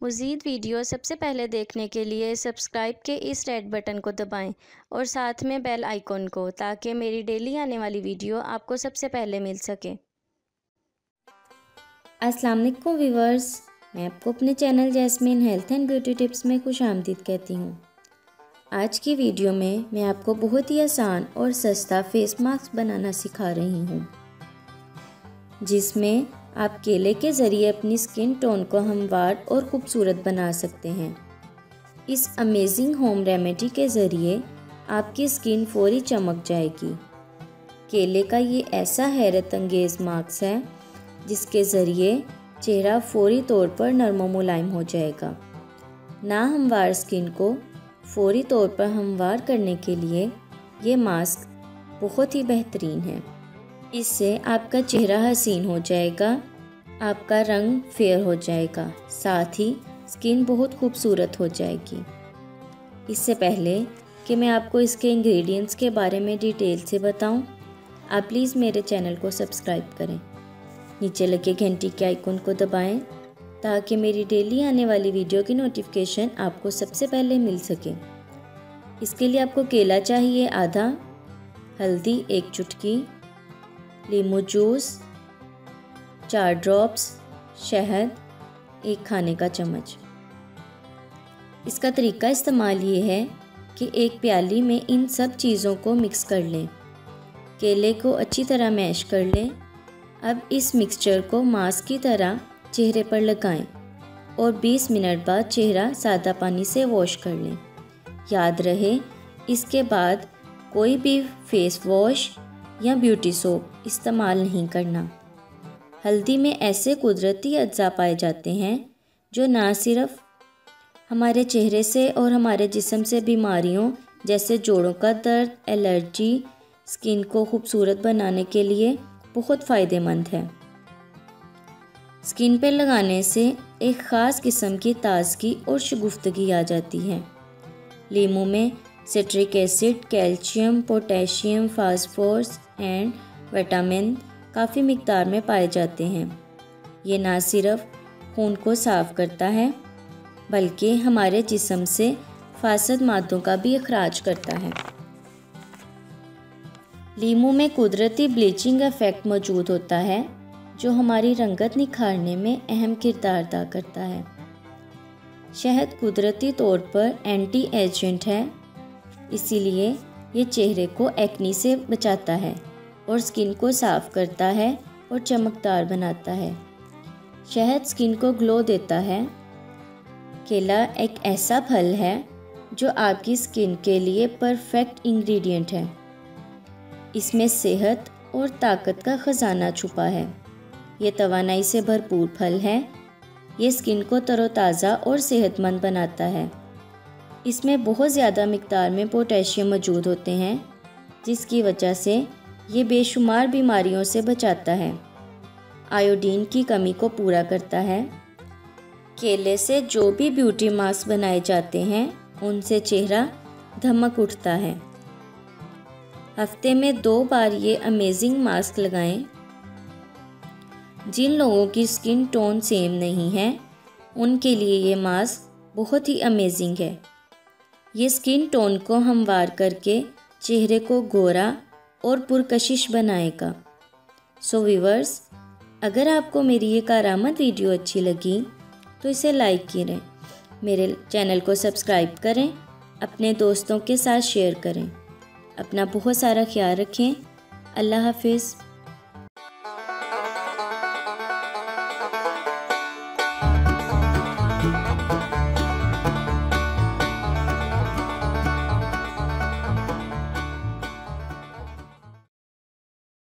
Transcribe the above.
मज़ीद वीडियो सबसे पहले देखने के लिए सब्सक्राइब के इस रेड बटन को दबाएं और साथ में बेल आइकॉन को, ताकि मेरी डेली आने वाली वीडियो आपको सबसे पहले मिल सके। अस्सलाम वालेकुम व्यूवर्स, मैं आपको अपने channel jasmine health and beauty tips में खुशामदीद कहती हूँ। आज की वीडियो में मैं आपको बहुत ही आसान और सस्ता फेस मास्क बनाना सिखा रही हूँ, जिसमें आप केले के ज़रिए अपनी स्किन टोन को हमवार और ख़ूबसूरत बना सकते हैं। इस अमेजिंग होम रेमेडी के ज़रिए आपकी स्किन फौरी चमक जाएगी। केले का ये ऐसा हैरत अंगेज़ मास्क है जिसके ज़रिए चेहरा फौरी तौर पर नरम व मुलायम हो जाएगा। ना हमवार स्किन को फौरी तौर पर हमवार करने के लिए ये मास्क बहुत ही बेहतरीन है। इससे आपका चेहरा हसीन हो जाएगा, आपका रंग फेयर हो जाएगा, साथ ही स्किन बहुत खूबसूरत हो जाएगी। इससे पहले कि मैं आपको इसके इंग्रेडिएंट्स के बारे में डिटेल से बताऊं, आप प्लीज़ मेरे चैनल को सब्सक्राइब करें। नीचे लगे घंटी के आइकन को दबाएं ताकि मेरी डेली आने वाली वीडियो की नोटिफिकेशन आपको सबसे पहले मिल सके। इसके लिए आपको केला चाहिए आधा, हल्दी 1 चुटकी, नींबू जूस 4 ड्रॉप्स, शहद 1 खाने का चम्मच। इसका तरीका इस्तेमाल ये है कि एक प्याली में इन सब चीज़ों को मिक्स कर लें। केले को अच्छी तरह मैश कर लें। अब इस मिक्सचर को मास्क की तरह चेहरे पर लगाएं और 20 मिनट बाद चेहरा सादा पानी से वॉश कर लें। याद रहे, इसके बाद कोई भी फेस वॉश या ब्यूटी सोप इस्तेमाल नहीं करना। हल्दी में ऐसे कुदरती अज्जा पाए जाते हैं जो ना सिर्फ हमारे चेहरे से और हमारे जिस्म से बीमारियों जैसे जोड़ों का दर्द, एलर्जी, स्किन को खूबसूरत बनाने के लिए बहुत फ़ायदेमंद है। स्किन पर लगाने से एक ख़ास किस्म की ताजगी और शगुफ्तगी आ जाती है। लीमू में citric acid, calcium, potassium, phosphorus and vitamin काफ़ी मिकदार में पाए जाते हैं। ये ना सिर्फ खून को साफ़ करता है बल्कि हमारे जिस्म से फासद मादों का भी अखराज करता है। लीमू में कुदरती ब्लीचिंग इफ़ेक्ट मौजूद होता है जो हमारी रंगत निखारने में अहम किरदार अदा करता है। शहद कुदरती तौर पर एंटी एजेंट है, इसीलिए ये चेहरे को एक्नी से बचाता है और स्किन को साफ़ करता है और चमकदार बनाता है। शहद स्किन को ग्लो देता है। केला एक ऐसा फल है जो आपकी स्किन के लिए परफेक्ट इंग्रेडिएंट है। इसमें सेहत और ताकत का ख़जाना छुपा है। ये तवानाई से भरपूर फल है। ये स्किन को तरोताज़ा और सेहतमंद बनाता है। इसमें बहुत ज़्यादा मिकदार में पोटेशियम मौजूद होते हैं, जिसकी वजह से ये बेशुमार बीमारियों से बचाता है। आयोडीन की कमी को पूरा करता है। केले से जो भी ब्यूटी मास्क बनाए जाते हैं उनसे चेहरा धमक उठता है। हफ्ते में 2 बार ये अमेजिंग मास्क लगाएं। जिन लोगों की स्किन टोन सेम नहीं है उनके लिए ये मास्क बहुत ही अमेजिंग है। ये स्किन टोन को हमवार करके चेहरे को गोरा और पुरकशिश बनाएगा। सो व्यूवर्स, अगर आपको मेरी ये कारआमद वीडियो अच्छी लगी तो इसे लाइक करें, मेरे चैनल को सब्सक्राइब करें, अपने दोस्तों के साथ शेयर करें। अपना बहुत सारा ख्याल रखें। अल्लाह हाफिज़।